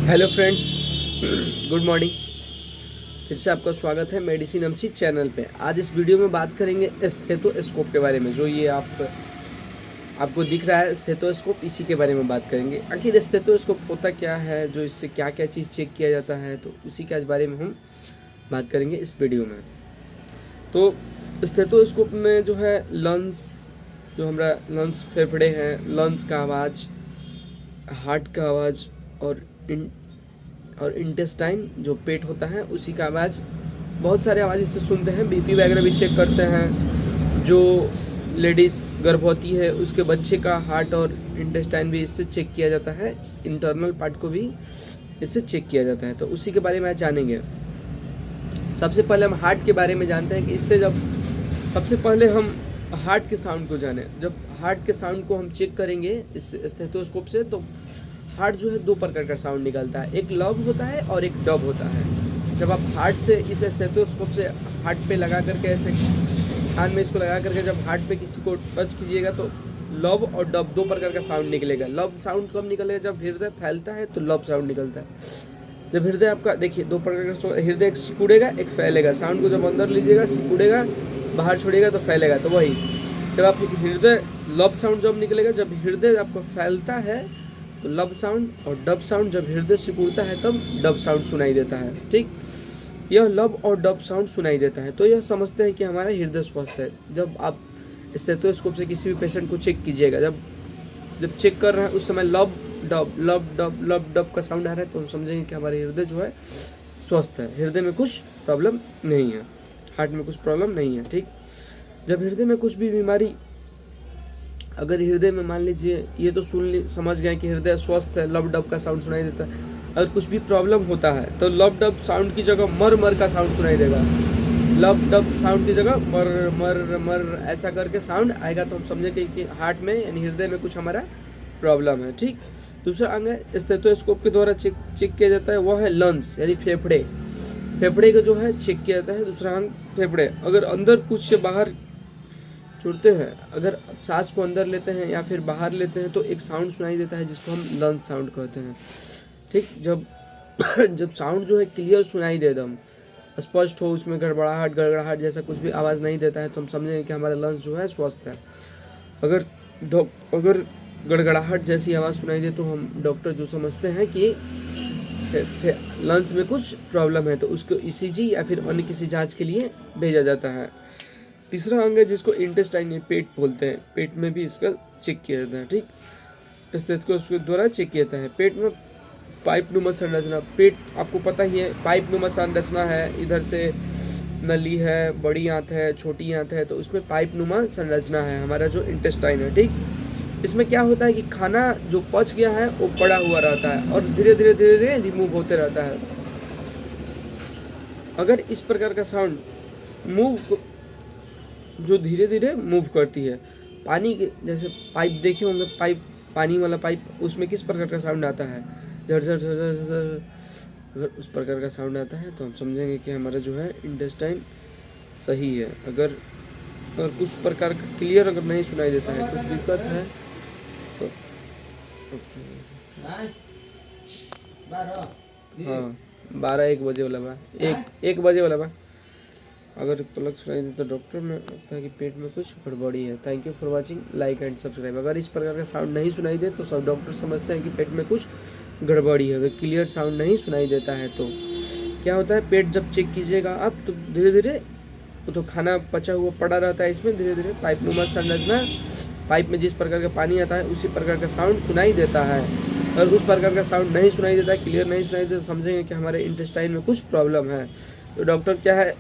Hello friends, good morning. फिर से आपका स्वागत है मेडिसिन एमसी चैनल पे। आज इस वीडियो में बात करेंगे स्टेथोस्कोप के बारे में। जो ये आपको दिख रहा है स्टेथोस्कोप, इसी के बारे में बात करेंगे। आखिर स्टेथोस्कोप होता क्या है, जो इससे क्या क्या चीज़ चेक किया जाता है, तो उसी के बारे में हम बात करेंगे इस वीडियो में। तो स्टेथोस्कोप में जो है लंग्स, जो हमारा लंग्स फेफड़े हैं, लंग्स का आवाज़, हार्ट का आवाज़ और इंटेस्टाइन जो पेट होता है उसी का आवाज़, बहुत सारे आवाज़ इससे सुनते हैं। बीपी वगैरह भी चेक करते हैं। जो लेडीज़ गर्भवती है उसके बच्चे का हार्ट और इंटेस्टाइन भी इससे चेक किया जाता है। इंटरनल पार्ट को भी इससे चेक किया जाता है, तो उसी के बारे में आज जानेंगे। सबसे पहले हम हार्ट के बारे में जानते हैं कि इससे सबसे पहले हम हार्ट के साउंड को जाने। जब हार्ट के साउंड को हम चेक करेंगे इस स्टेथोस्कोप से, तो हार्ट जो है दो प्रकार का साउंड निकलता है। एक लब होता है और एक डब होता है। जब आप हार्ट से इस स्टेथोस्कोप से हार्ट पे लगा करके, ऐसे कान में इसको लगा करके जब हार्ट पे किसी को टच कीजिएगा, तो लब और डब दो प्रकार का साउंड निकलेगा। लब साउंड कब निकलेगा? जब हृदय फैलता है तो लब साउंड निकलता है। जब हृदय आपका, देखिए दो प्रकार का हृदय, एक सिकुड़ेगा एक फैलेगा। साउंड को जब अंदर लीजिएगा सिकुड़ेगा, बाहर छोड़िएगा तो फैलेगा। तो वही जब आप हृदय, लब साउंड जब निकलेगा जब हृदय आपको फैलता है तो लब साउंड, और डब साउंड जब हृदय सिकुड़ता है तब डब साउंड सुनाई देता है। ठीक, यह लब और डब साउंड सुनाई देता है। तो यह समझते हैं कि हमारा हृदय स्वस्थ है। जब आप स्टेथोस्कोप से किसी भी पेशेंट को चेक कीजिएगा, जब चेक कर रहे हैं उस समय लब डब का साउंड आ रहा है, तो हम समझेंगे कि हमारे हृदय जो है स्वस्थ है, हृदय में कुछ प्रॉब्लम नहीं है, हार्ट में कुछ प्रॉब्लम नहीं है। ठीक, जब हृदय में कुछ भी बीमारी, अगर हृदय में मान लीजिए, ये तो समझ गए कि हृदय स्वस्थ है, लब डब का साउंड सुनाई देता है। अगर कुछ भी प्रॉब्लम होता है तो लब डब साउंड की जगह मर का साउंड सुनाई देगा। लब डब साउंड की जगह मर ऐसा करके साउंड आएगा, तो हम समझेंगे कि हार्ट में यानी हृदय में कुछ हमारा प्रॉब्लम है। ठीक, दूसरा अंग है स्टेथोस्कोप के द्वारा चेक किया जाता है, वह है लंग्स यानी फेफड़े। फेफड़े का जो है चेक किया जाता है दूसरा अंग फेफड़े। अगर अंदर कुछ से बाहर छोड़ते हैं, अगर सांस को अंदर लेते हैं या फिर बाहर लेते हैं, तो एक साउंड सुनाई देता है जिसको हम लंग्स साउंड कहते हैं। ठीक, जब साउंड जो है क्लियर सुनाई दे, एकदम स्पष्ट हो, उसमें गड़गड़ाहट जैसा कुछ भी आवाज़ नहीं देता है, तो हम समझेंगे कि हमारा लंग्स जो है स्वस्थ है। अगर गड़गड़ाहट जैसी आवाज़ सुनाई दे, तो हम डॉक्टर जो समझते हैं कि लंग्स में कुछ प्रॉब्लम है, तो उसको ईसीजी या फिर अन्य किसी जांच के लिए भेजा जाता है। तीसरा अंग है जिसको इंटेस्टाइन, पेट बोलते हैं। पेट में भी इसका चेक किया जाता है। ठीक, स्टेथोस्कोप द्वारा चेक किया जाता है। पेट में पाइप नुमा संरचना, पेट आपको पता ही है पाइप नुमा संरचना है। इधर से नली है, बड़ी आंत है, छोटी आंत है, तो उसमें पाइप नुमा संरचना है हमारा जो इंटेस्टाइन है। ठीक, इसमें क्या होता है कि खाना जो पच गया है वो पड़ा हुआ रहता है और धीरे धीरे रिमूव होते रहता है। अगर इस प्रकार का साउंड जो धीरे धीरे मूव करती है, पानी के जैसे पाइप देखे होंगे, पानी वाला पाइप, उसमें किस प्रकार का साउंड आता है? झरझर झरझर झरझर। अगर उस प्रकार का साउंड आता है तो हम समझेंगे कि हमारा जो है इंटेस्टाइन सही है। अगर कुछ प्रकार का क्लियर अगर नहीं सुनाई देता है, कुछ दिक्कत है, तो हाँ 12-1 बजे वाला बा, 1 बजे वाला बा। अगर पलक सुनाई दे तो डॉक्टर में लगता है कि पेट में कुछ गड़बड़ी है। Thank you for watching, like and subscribe. अगर इस प्रकार का साउंड नहीं सुनाई दे तो सब डॉक्टर समझते हैं कि पेट में कुछ गड़बड़ी है। अगर क्लियर साउंड नहीं सुनाई देता है तो क्या होता है, पेट जब चेक कीजिएगा आप, तो धीरे धीरे वो तो खाना पचा हुआ पड़ा रहता है, इसमें धीरे धीरे पाइप नुमा संरचना, पाइप में जिस प्रकार का पानी आता है उसी प्रकार का साउंड सुनाई देता है। अगर उस प्रकार का साउंड नहीं सुनाई देता है, क्लियर नहीं सुनाई देता, तो समझेंगे कि हमारे इंटेस्टाइन में कुछ प्रॉब्लम है। तो डॉक्टर क्या है